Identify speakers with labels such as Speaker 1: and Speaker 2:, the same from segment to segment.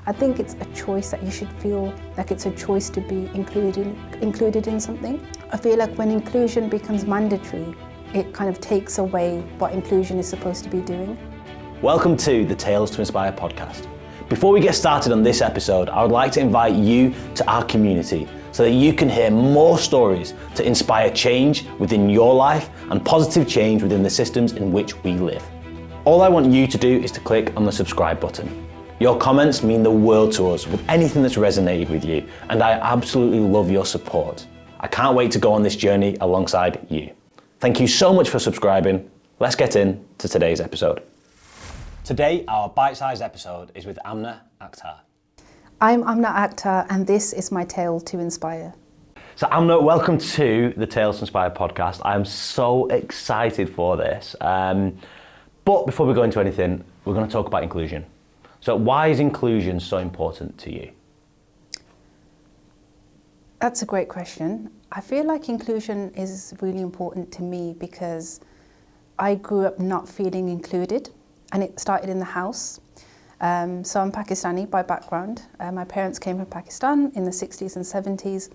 Speaker 1: I think it's a choice that you should feel like it's a choice to be included in something. I feel like when inclusion becomes mandatory, it kind of takes away what inclusion is supposed to be doing.
Speaker 2: Welcome to the Tales to Inspire podcast. Before we get started on this episode, I would like to invite you to our community so that you can hear more stories to inspire change within your life and positive change within the systems in which we live. All I want you to do is to click on the subscribe button. Your comments mean the world to us with anything that's resonated with you, and I absolutely love your support. I can't wait to go on this journey alongside you. Thank you so much for subscribing. Let's get into today's episode. Today, our bite-sized episode is with Amna Akhtar.
Speaker 1: I'm Amna Akhtar, and this is my Tale to Inspire.
Speaker 2: So Amna, welcome to the Tales to Inspire podcast. I'm so excited for this. But before we go into anything, we're going to talk about inclusion. So why is inclusion so important to you?
Speaker 1: That's a great question. I feel like inclusion is really important to me because I grew up not feeling included, and it started in the house. So I'm Pakistani by background. My parents came from Pakistan in the 60s and 70s.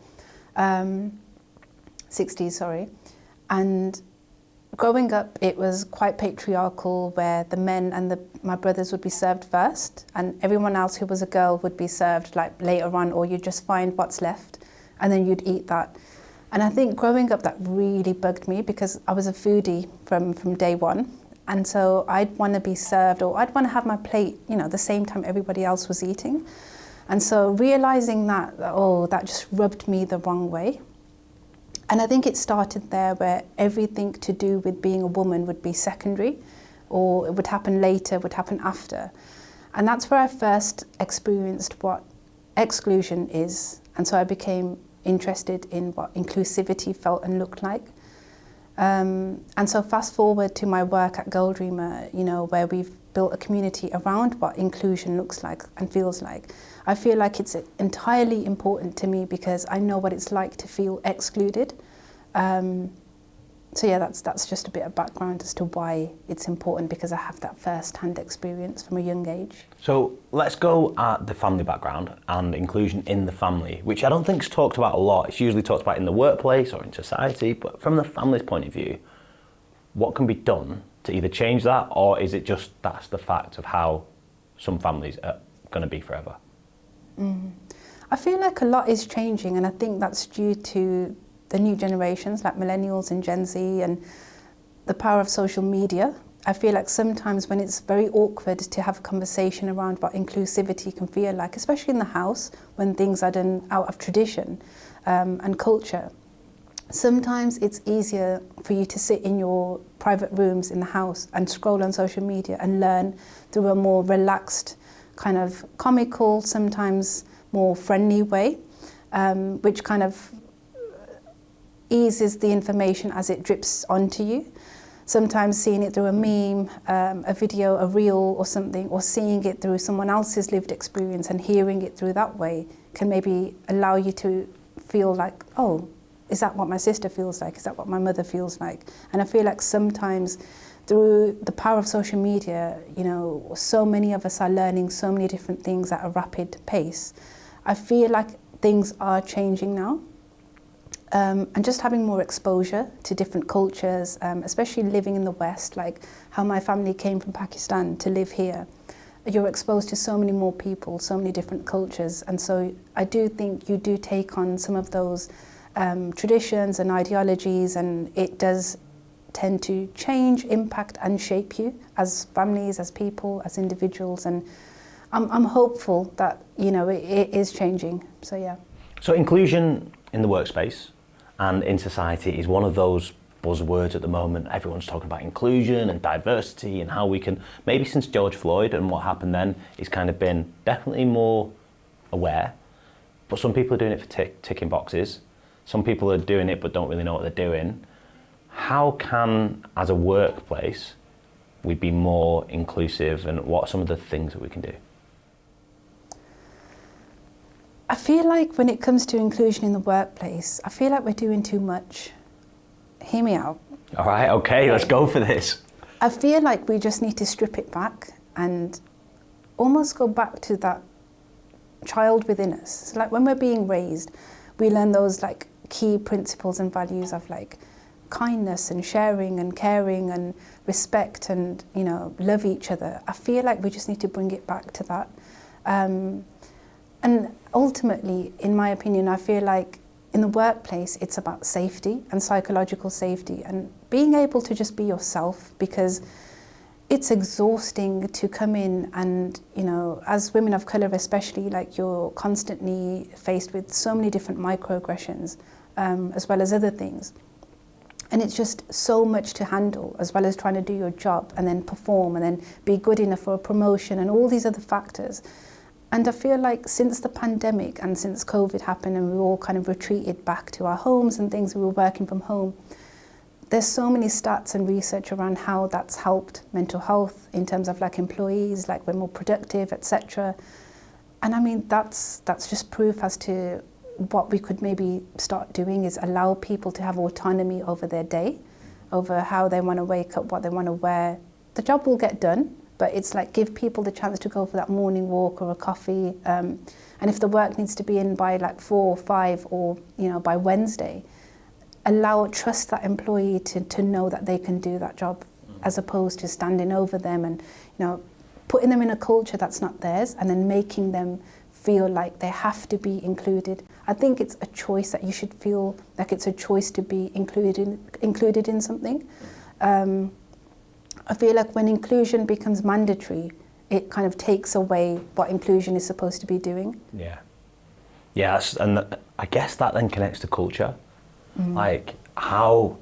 Speaker 1: 60s, sorry. And growing up, it was quite patriarchal, where the men and my brothers would be served first, and everyone else who was a girl would be served like later on, or you'd just find what's left, and then you'd eat that. And I think growing up, that really bugged me because I was a foodie from day one. And so I'd want to be served, or I'd want to have my plate, the same time everybody else was eating. And so realizing that just rubbed me the wrong way. And I think it started there, where everything to do with being a woman would be secondary, or it would happen later, would happen after. And that's where I first experienced what exclusion is. And so I became interested in what inclusivity felt and looked like. And so fast forward to my work at Girl Dreamer, where we've built a community around what inclusion looks like and feels like. I feel like it's entirely important to me because I know what it's like to feel excluded. So yeah, that's just a bit of background as to why it's important, because I have that first-hand experience from a young age.
Speaker 2: So let's go at the family background and inclusion in the family, which I don't think is talked about a lot. It's usually talked about in the workplace or in society, but from the family's point of view, what can be done to either change that, or is it just that's the fact of how some families are going to be forever?
Speaker 1: I feel like a lot is changing, and I think that's due to the new generations like millennials and Gen Z and the power of social media. I feel like sometimes when it's very awkward to have a conversation around what inclusivity can feel like, especially in the house when things are done out of tradition and culture, sometimes it's easier for you to sit in your private rooms in the house and scroll on social media and learn through a more relaxed, kind of comical, sometimes more friendly way, which kind of eases the information as it drips onto you. Sometimes seeing it through a meme, a video, a reel or something, or seeing it through someone else's lived experience and hearing it through that way can maybe allow you to feel like, oh, is that what my sister feels like? Is that what my mother feels like? And I feel like sometimes through the power of social media, so many of us are learning so many different things at a rapid pace. I feel like things are changing now. And just having more exposure to different cultures, especially living in the West, like how my family came from Pakistan to live here. You're exposed to so many more people, so many different cultures. And so I do think you do take on some of those traditions and ideologies, and it does tend to change, impact and shape you as families, as people, as individuals. And I'm hopeful that, it is changing. So yeah.
Speaker 2: So inclusion in the workspace and in society is one of those buzzwords at the moment. Everyone's talking about inclusion and diversity and how we can, maybe since George Floyd and what happened then, it's kind of been definitely more aware. But some people are doing it for ticking boxes. Some people are doing it but don't really know what they're doing. How can, as a workplace, we be more inclusive, and what are some of the things that we can do?
Speaker 1: I feel like when it comes to inclusion in the workplace, I feel like we're doing too much. Hear me out.
Speaker 2: All right, okay, let's go for this.
Speaker 1: I feel like we just need to strip it back and almost go back to that child within us. So like when we're being raised, we learn those like key principles and values of like kindness and sharing and caring and respect and, you know, love each other. I feel like we just need to bring it back to that. And ultimately, in my opinion, I feel like in the workplace, it's about safety and psychological safety and being able to just be yourself, because it's exhausting to come in and, you know, as women of colour especially, like you're constantly faced with so many different microaggressions, as well as other things. And it's just so much to handle, as well as trying to do your job and then perform and then be good enough for a promotion and all these other factors. And I feel like since the pandemic and since COVID happened and we all kind of retreated back to our homes and things, we were working from home, there's so many stats and research around how that's helped mental health in terms of like employees, like we're more productive, etc. And I mean, that's just proof as to what we could maybe start doing is allow people to have autonomy over their day, over how they want to wake up, what they want to wear. The job will get done, but it's like give people the chance to go for that morning walk or a coffee. And if the work needs to be in by like 4 or 5 or, you know, by Wednesday, trust that employee to know that they can do that job, as opposed to standing over them and, you know, putting them in a culture that's not theirs and then making them feel like they have to be included. I think it's a choice that you should feel like it's a choice to be included in something. I feel like when inclusion becomes mandatory, it kind of takes away what inclusion is supposed to be doing.
Speaker 2: Yeah, and I guess that then connects to culture. Like how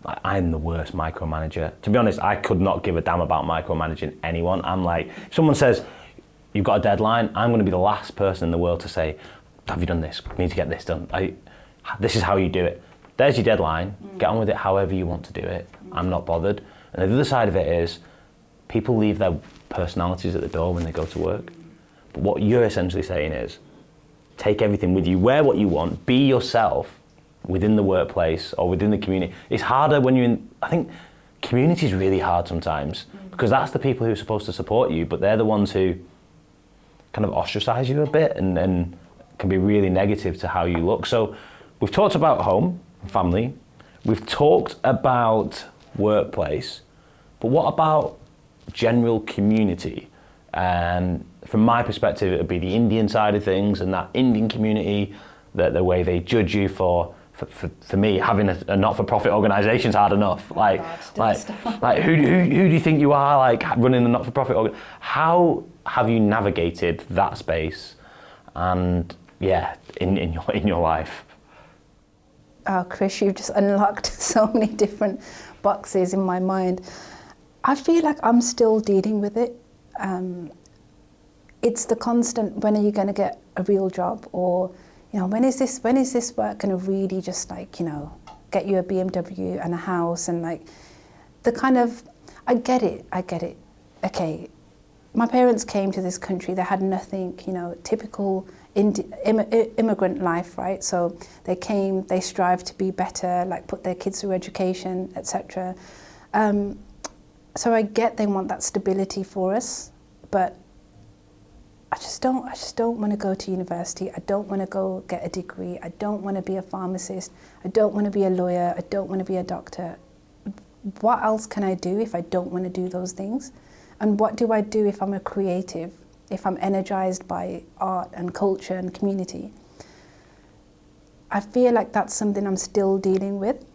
Speaker 2: I'm the worst micromanager. To be honest, I could not give a damn about micromanaging anyone. I'm like, if someone says, you've got a deadline, I'm going to be the last person in the world to say, have you done this? We need to get this done. This is how you do it. There's your deadline. Get on with it however you want to do it. I'm not bothered. And the other side of it is, people leave their personalities at the door when they go to work. But what you're essentially saying is, take everything with you, wear what you want, be yourself within the workplace or within the community. It's harder when you're in, I think community is really hard sometimes, because that's the people who are supposed to support you, but they're the ones who kind of ostracize you a bit and can be really negative to how you look. So we've talked about home, family, we've talked about workplace, but what about general community? And from my perspective, it would be the Indian side of things and that Indian community, the way they judge you for me, having a not-for-profit organisation is hard enough. Like who do you think you are, like running a not-for-profit organ? How have you navigated that space? And yeah, in your life.
Speaker 1: Oh, Chris, you've just unlocked so many different boxes in my mind. I feel like I'm still dealing with it. It's the constant, when are you going to get a real job? Or, you know, when is this work going to really just like, you know, get you a BMW and a house and like the kind of, I get it. Okay, my parents came to this country, they had nothing, you know, typical immigrant life, right? So they came, they strived to be better, like put their kids through education, etc. So I get they want that stability for us, but I just don't want to go to university. I don't want to go get a degree. I don't want to be a pharmacist. I don't want to be a lawyer. I don't want to be a doctor. What else can I do if I don't want to do those things? And what do I do if I'm a creative, if I'm energized by art and culture and community? I feel like that's something I'm still dealing with.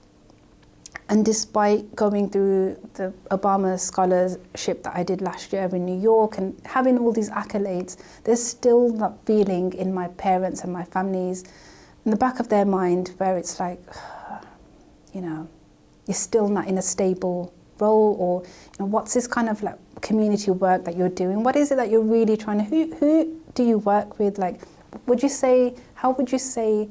Speaker 1: And despite going through the Obama scholarship that I did last year in New York and having all these accolades, there's still that feeling in my parents and my families, in the back of their mind, where it's like, you know, you're still not in a stable role, or, you know, what's this kind of like community work that you're doing? What is it that you're really trying to, who do you work with? Like, how would you say,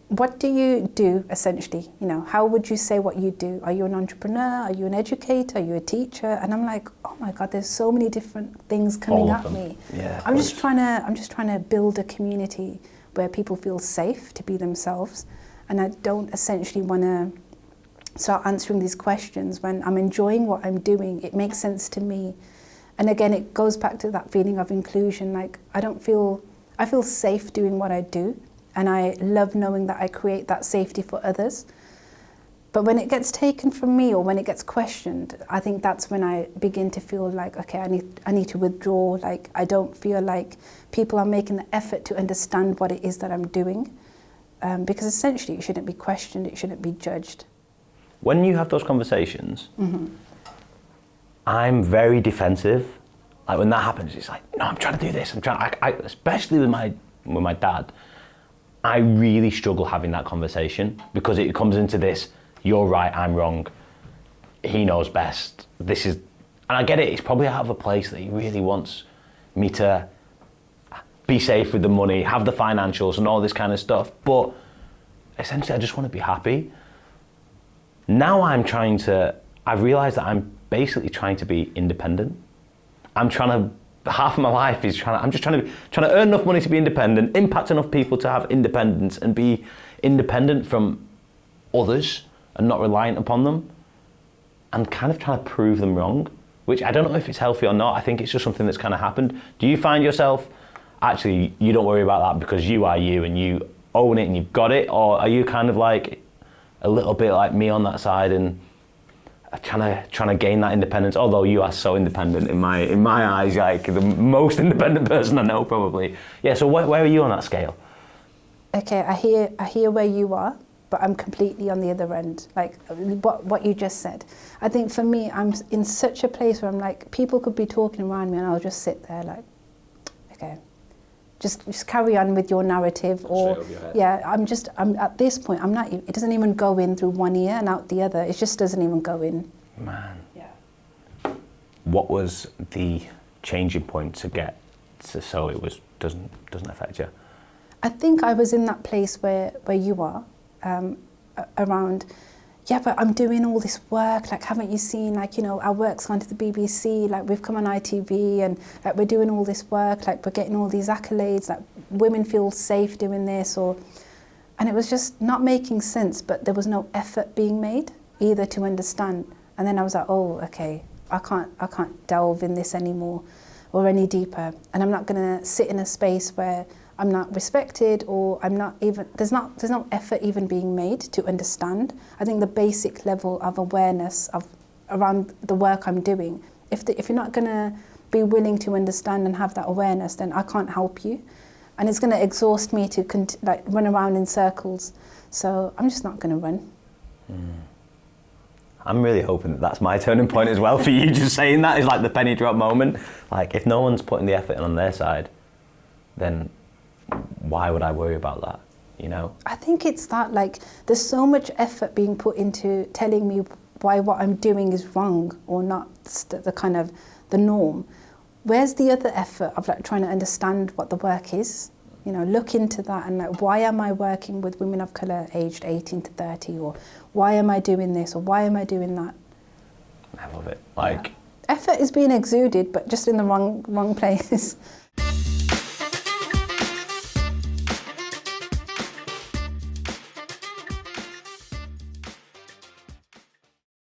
Speaker 1: what do you do essentially? You know, how would you say what you do? Are you an entrepreneur? Are you an educator? Are you a teacher? And I'm like, oh my God, there's so many different things coming at me.
Speaker 2: Yeah,
Speaker 1: I'm just trying to build a community where people feel safe to be themselves. And I don't essentially want to start answering these questions when I'm enjoying what I'm doing. It makes sense to me. And again, it goes back to that feeling of inclusion. Like, I feel safe doing what I do, and I love knowing that I create that safety for others. But when it gets taken from me or when it gets questioned, I think that's when I begin to feel like, okay, I need to withdraw. Like, I don't feel like people are making the effort to understand what it is that I'm doing. Because essentially it shouldn't be questioned, it shouldn't be judged.
Speaker 2: When you have those conversations, I'm very defensive. Like when that happens, it's like, no, I'm trying to do this. Especially with my dad, I really struggle having that conversation because it comes into this, you're right, I'm wrong. He knows best. And I get it, it's probably out of a place that he really wants me to be safe with the money, have the financials and all this kind of stuff. But essentially, I just want to be happy. Now I've realized that I'm basically trying to be independent. Half of my life is I'm just trying to earn enough money to be independent, impact enough people to have independence and be independent from others and not reliant upon them, and kind of trying to prove them wrong, which I don't know if it's healthy or not. I think it's just something that's kind of happened. Do you find yourself, actually, you don't worry about that because you are you and you own it and you've got it? Or are you kind of like a little bit like me on that side and trying to gain that independence? Although you are so independent in my eyes, like the most independent person I know probably. Yeah, so where are you on that scale?
Speaker 1: Okay, I hear where you are, but I'm completely on the other end. Like what you just said. I think for me, I'm in such a place where I'm like, people could be talking around me and I'll just sit there like, okay, just carry on with your narrative. Or yeah, I'm at this point, I'm not, it doesn't even go in through one ear and out the other. It just doesn't even go in.
Speaker 2: Man.
Speaker 1: Yeah.
Speaker 2: What was the changing point to get so it doesn't affect you?
Speaker 1: I think I was in that place where you are, around, yeah, but I'm doing all this work, like, haven't you seen, like, you know, our work's gone to the BBC, like, we've come on ITV, and like, we're doing all this work, like, we're getting all these accolades, like, women feel safe doing this, and it was just not making sense, but there was no effort being made either to understand. And then I was like, oh, okay, I can't delve in this anymore or any deeper, and I'm not gonna sit in a space where I'm not respected, or I'm not even, there's no effort even being made to understand. I think the basic level of awareness around the work I'm doing, if you're not gonna be willing to understand and have that awareness, then I can't help you. And it's gonna exhaust me to run around in circles. So I'm just not gonna run.
Speaker 2: I'm really hoping that that's my turning point as well for you. Just saying that is like the penny drop moment. Like, if no one's putting the effort in on their side, then why would I worry about that, you know? I
Speaker 1: think it's that, like, there's so much effort being put into telling me why what I'm doing is wrong or not the kind of the norm. Where's the other effort of like trying to understand what the work is? You know, look into that and like, why am I working with women of colour aged 18 to 30, or why am I doing this, or why am I doing that?
Speaker 2: I love it. Like,
Speaker 1: effort is being exuded, but just in the wrong place.